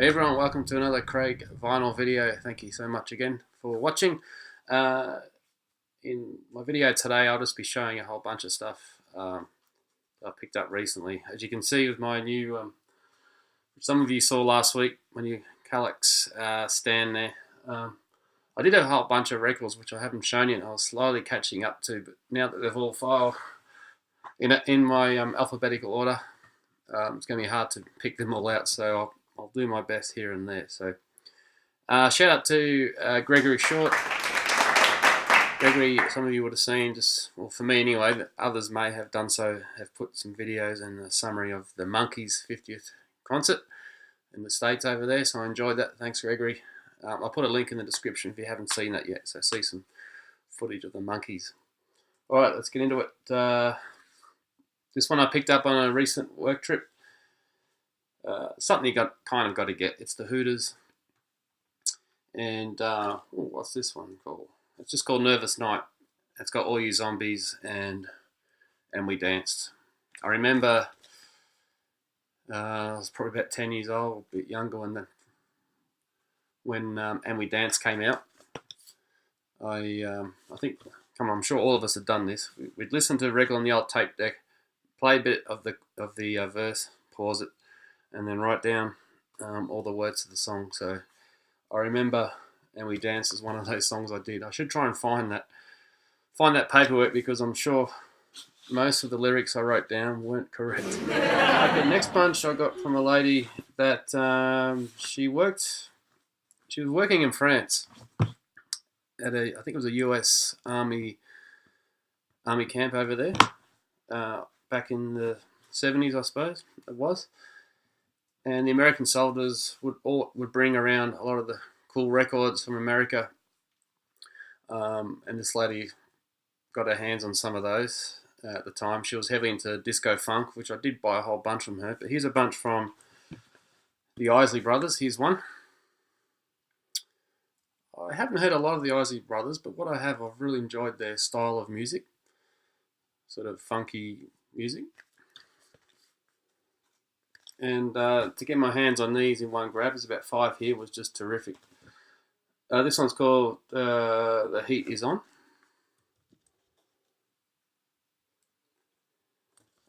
Hey everyone, welcome to another Craig vinyl video. Thank you so much again for watching. In my video today, I'll just be showing a whole bunch of stuff I picked up recently. As you can see with my new, some of you saw last week, my new Calyx stand there. I did have a whole bunch of records which I haven't shown you, and I was slowly catching up to, but now that they've all filed in my alphabetical order, it's going to be hard to pick them all out, so I'll do my best here and there. So shout out to Gregory Short. Gregory, some of you would have seen, well, for me anyway, but others may have done so, have put some videos and a summary of the Monkees' 50th concert in the States over there, so I enjoyed that. Thanks, Gregory. I'll put a link in the description if you haven't seen that yet, so see some footage of the Monkees. Alright, let's get into it. This one I picked up on a recent work trip. Something you kind of got to get. It's the Hooters. And what's this one called? It's just called Nervous Night. It's got All You Zombies and We Danced. I remember I was probably about 10 years old, a bit younger when And We Danced came out. I think, I'm sure all of us have done this. We'd listen to a record on the old tape deck, play a bit of the verse, pause it, and then write down all the words to the song. So I remember And We Danced is one of those songs I did. I should try and find that paperwork, because I'm sure most of the lyrics I wrote down weren't correct. Okay, next bunch I got from a lady that she was working in France at I think it was a US Army camp over there back in the 70s, I suppose it was. And the American soldiers would bring around a lot of the cool records from America. And this lady got her hands on some of those at the time. She was heavily into disco funk, which I did buy a whole bunch from her. But here's a bunch from the Isley Brothers. Here's one. I haven't heard a lot of the Isley Brothers, but what I have, I've really enjoyed their style of music. Sort of funky music. And to get my hands on these in one grab, there's about 5 here, was just terrific. This one's called The Heat Is On.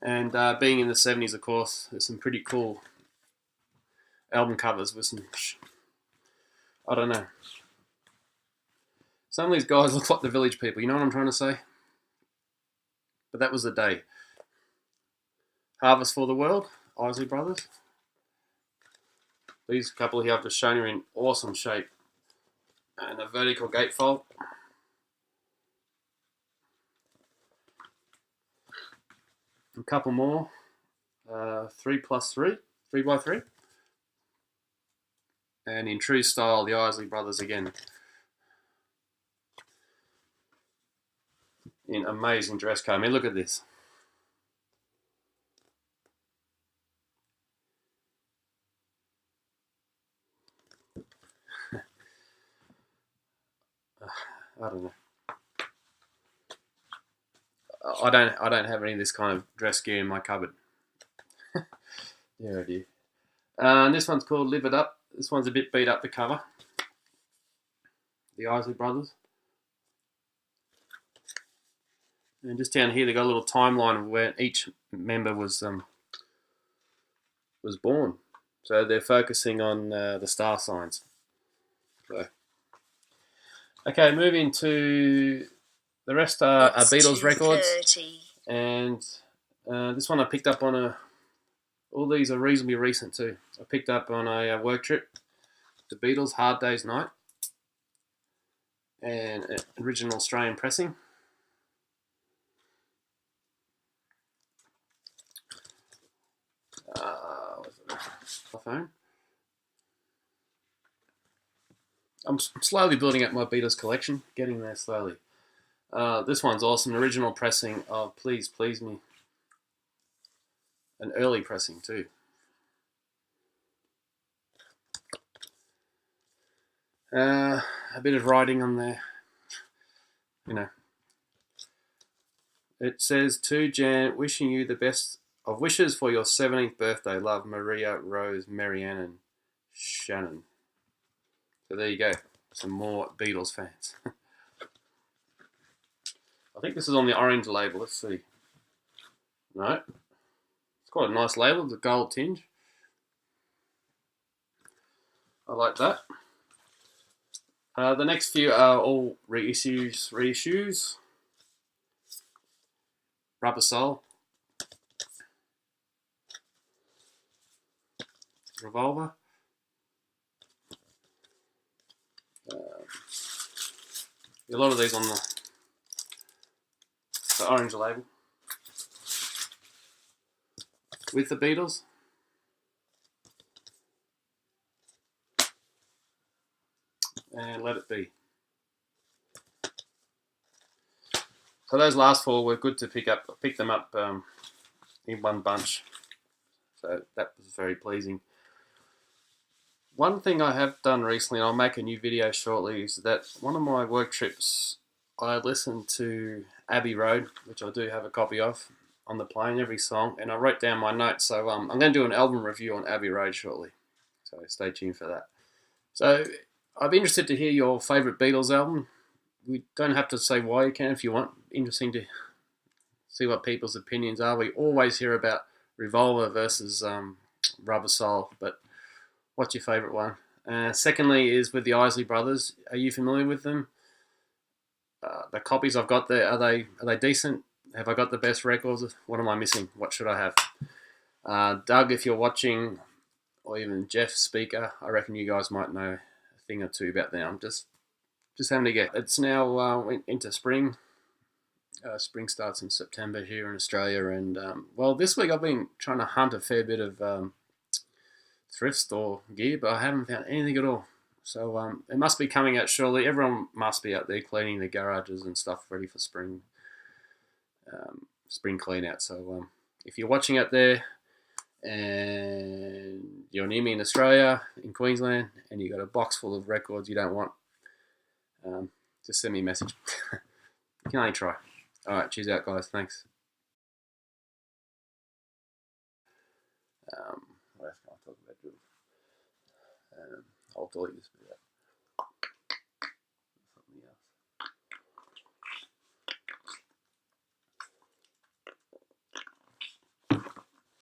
And being in the 70s, of course, there's some pretty cool album covers with some, I don't know. Some of these guys look like the Village People, you know what I'm trying to say? But that was the day. Harvest for the World, Isley Brothers. These couple here I've just shown you in awesome shape. And a vertical gatefold. A couple more. 3+3, 3x3. And in true style, the Isley Brothers again. In amazing dress code. I mean, look at this. I don't know. I don't have any of this kind of dress gear in my cupboard. Yeah, I do. And this one's called Live It Up. This one's a bit beat up, the cover. The Isley Brothers. And just down here, they got a little timeline of where each member was born. So they're focusing on the star signs. So. Okay, moving to the rest are Beatles records, and this one I picked up on all these are reasonably recent too. I picked up on a work trip, the Beatles, Hard Day's Night, and an original Australian pressing. My phone. I'm slowly building up my Beatles collection, getting there slowly. This one's awesome, an original pressing of Please Please Me. An early pressing too. A bit of writing on there, you know. It says, to Jan, wishing you the best of wishes for your 17th birthday. Love, Maria, Rose, Marianne, and Shannon. So there you go, some more Beatles fans. I think this is on the orange label. Let's see. No, it's quite a nice label. The gold tinge. I like that. The next few are all reissues. Rubber Soul. Revolver. A lot of these on the orange label. With the Beatles. And Let It Be. So those last four were good to pick them up in one bunch. So that was very pleasing. One thing I have done recently, and I'll make a new video shortly, is that one of my work trips, I listened to Abbey Road, which I do have a copy of, on the plane, every song, and I wrote down my notes. So I'm going to do an album review on Abbey Road shortly. So stay tuned for that. So I'd be interested to hear your favourite Beatles album. We don't have to say why, you can if you want. Interesting to see what people's opinions are. We always hear about Revolver versus Rubber Soul, but what's your favourite one? Secondly is with the Isley Brothers. Are you familiar with them? The copies I've got there, are they decent? Have I got the best records? What am I missing? What should I have? Doug, if you're watching, or even Jeff Speaker, I reckon you guys might know a thing or two about them. I'm just having to get. It's now into spring. Spring starts in September here in Australia, and well, this week I've been trying to hunt a fair bit of thrift store gear, but I haven't found anything at all. So it must be coming out shortly. Everyone must be out there cleaning their garages and stuff, ready for spring clean out. So if you're watching out there and you're near me in Australia, in Queensland, and you got a box full of records you don't want, just send me a message. You can only try. All right, cheers out, guys. Thanks. What else can I talk about? I'll delete this bit.